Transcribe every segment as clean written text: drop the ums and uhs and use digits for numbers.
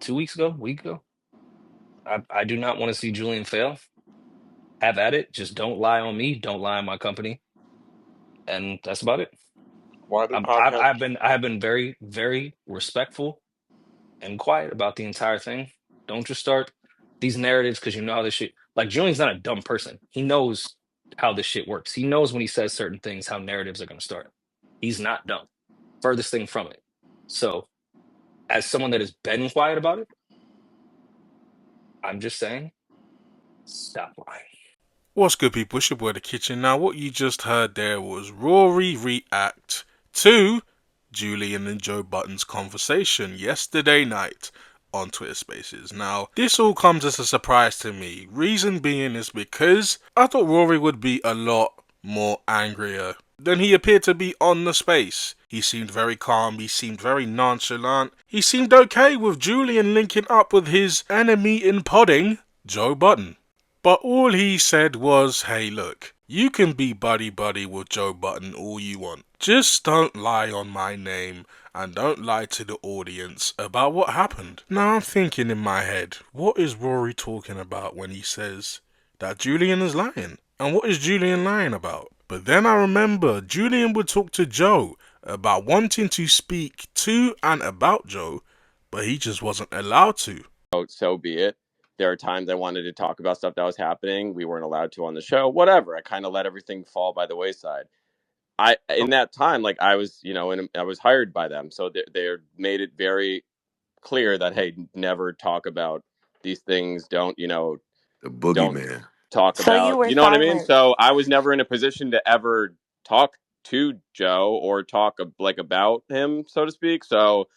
2 weeks ago, week ago. I do not want to see Julian fail. Have at it. Just don't lie on me. Don't lie on my company, and that's about it. Why did I've, podcast? I've been I have been very very respectful and quiet about the entire thing. Don't just start these narratives because you know how this shit. Like Julian's not a dumb person. He knows how this shit works. He knows when he says certain things how narratives are going to start. He's not dumb. Furthest thing from it. So, as someone that has been quiet about it, I'm just saying, stop lying. What's good, people? It's your boy, The Kitchen. Now, what you just heard there was Rory react to Julian and Joe Budden's conversation yesterday night on Twitter Spaces. Now, this all comes as a surprise to me. Reason being is because I thought Rory would be a lot more angrier than he appeared to be on the space. He seemed very calm, he seemed very nonchalant, he seemed okay with Julian linking up with his enemy in podding, Joe Budden. But all he said was, hey look, you can be buddy-buddy with Joe Budden all you want. Just don't lie on my name and don't lie to the audience about what happened. Now I'm thinking in my head, what is Rory talking about when he says that Julian is lying? And what is Julian lying about? But then I remember Julian would talk to Joe about wanting to speak to and about Joe, but he just wasn't allowed to. So be it. There are times I wanted to talk about stuff that was happening. We weren't allowed to on the show. Whatever. I kind of let everything fall by the wayside. In that time, like I was, and I was hired by them, so they made it very clear that hey, never talk about these things. Don't The don't boogeyman. talk So you about, were you know what I mean? silent. So I was never in a position to ever talk to Joe or talk like about him, so to speak. So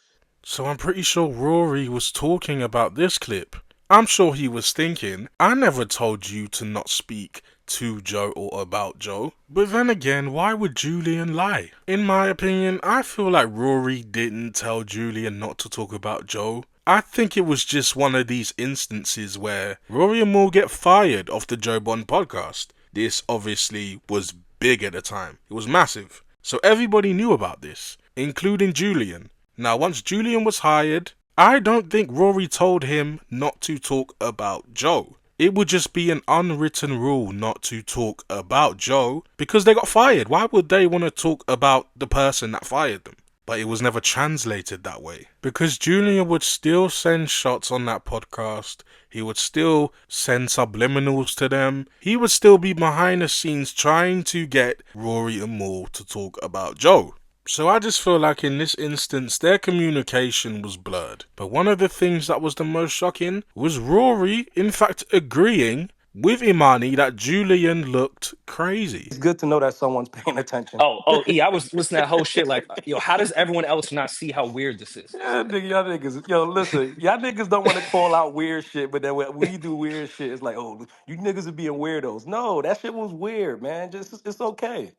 So I'm pretty sure Rory was talking about this clip. I'm sure he was thinking, I never told you to not speak to Joe or about Joe. But then again, why would Julian lie? In my opinion, I feel like Rory didn't tell Julian not to talk about Joe. I think it was just one of these instances where Rory and Maul get fired off the Joe Bond podcast. This obviously was big at the time. It was massive. So everybody knew about this, including Julian. Now, once Julian was hired, I don't think Rory told him not to talk about Joe. It would just be an unwritten rule not to talk about Joe because they got fired. Why would they want to talk about the person that fired them? But it was never translated that way. Because Julian would still send shots on that podcast. He would still send subliminals to them. He would still be behind the scenes trying to get Rory and Maul to talk about Joe. So I just feel like in this instance, their communication was blurred. But one of the things that was the most shocking was Rory, in fact, agreeing with Imani that Julian looked crazy. It's good to know that someone's paying attention. I was listening to that whole shit. Like, yo, how does everyone else not see how weird this is? Yeah, nigga, y'all niggas. Yo, listen, y'all niggas don't want to call out weird shit, but then when we do weird shit, it's like, oh, you niggas are being weirdos. No, that shit was weird, man. Just it's okay,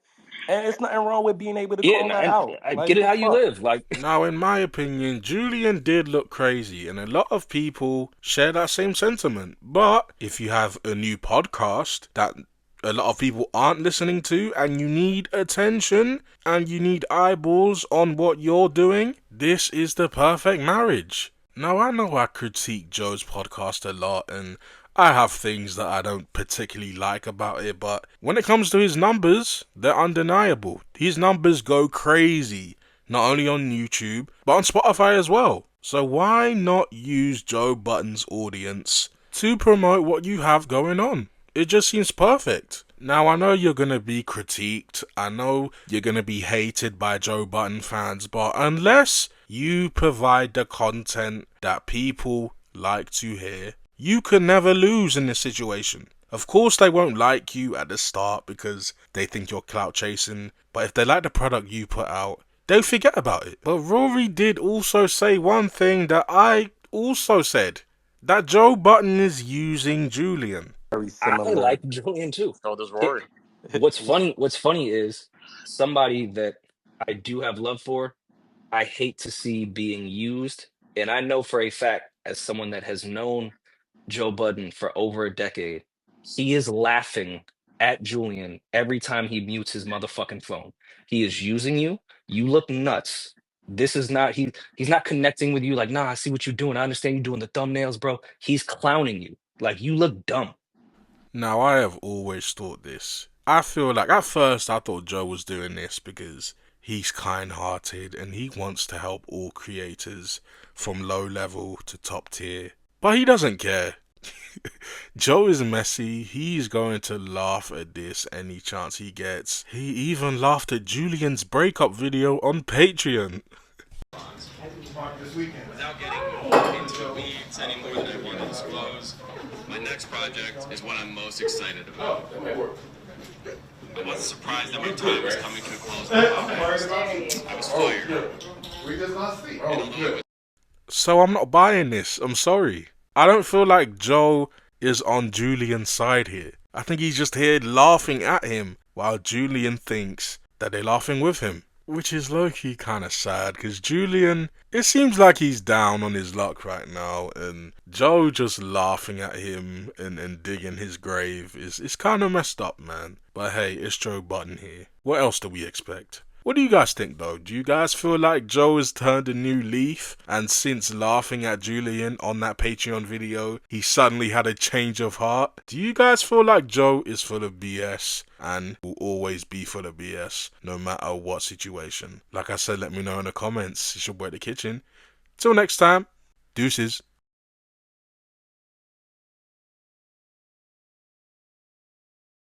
and it's nothing wrong with being able to Yeah, call that and out. I Like get it the how you fuck. live. Like, Now, in my opinion, Julian did look crazy, and a lot of people share that same sentiment. But if you have a new podcast that a lot of people aren't listening to, and you need attention, and you need eyeballs on what you're doing, this is the perfect marriage. Now, I know I critique Joe's podcast a lot, and I have things that I don't particularly like about it, but when it comes to his numbers, they're undeniable. His numbers go crazy, not only on YouTube, but on Spotify as well. So why not use Joe Budden's audience to promote what you have going on? It just seems perfect. Now, I know you're going to be critiqued. I know you're going to be hated by Joe Budden fans, but unless you provide the content that people like to hear, you can never lose in this situation. Of course, they won't like you at the start because they think you're clout chasing, but if they like the product you put out, they'll forget about it. But Rory did also say one thing that I also said, that Joe Budden is using Julian. Very I similar. like Julian too. so does It- Rory. what's funny is somebody that I do have love for, I hate to see being used. And I know for a fact, as someone that has known Joe Budden for over a decade, he is laughing at Julian every time he mutes his motherfucking phone. He is using you. You look nuts. This is not he's not connecting with you like, nah, I see what you're doing. I understand you doing the thumbnails, bro. He's clowning you. Like you look dumb. Now, I have always thought this. I feel like at first I thought Joe was doing this because he's kind-hearted and he wants to help all creators from low level to top tier. But he doesn't care. Joe is messy. He's going to laugh at this any chance he gets. He even laughed at Julian's breakup video on Patreon. Without getting into the weeds any more than I want to disclose, my next project is what I'm most excited about. I wasn't surprised that my time was coming to a close. I was fired. We just not see. So I'm not buying this. I'm sorry. I don't feel like Joe is on Julian's side here. I think he's just here laughing at him while Julian thinks that they're laughing with him. Which is low-key kind of sad because Julian, it seems like he's down on his luck right now, and Joe just laughing at him and digging his grave is kind of messed up, man. But hey, it's Joe Budden here. What else do we expect? What do you guys think though? Do you guys feel like Joe has turned a new leaf and since laughing at Julian on that Patreon video, he suddenly had a change of heart? Do you guys feel like Joe is full of BS and will always be full of BS no matter what situation? Like I said, let me know in the comments. It's your boy The Kitchen. Till next time, deuces.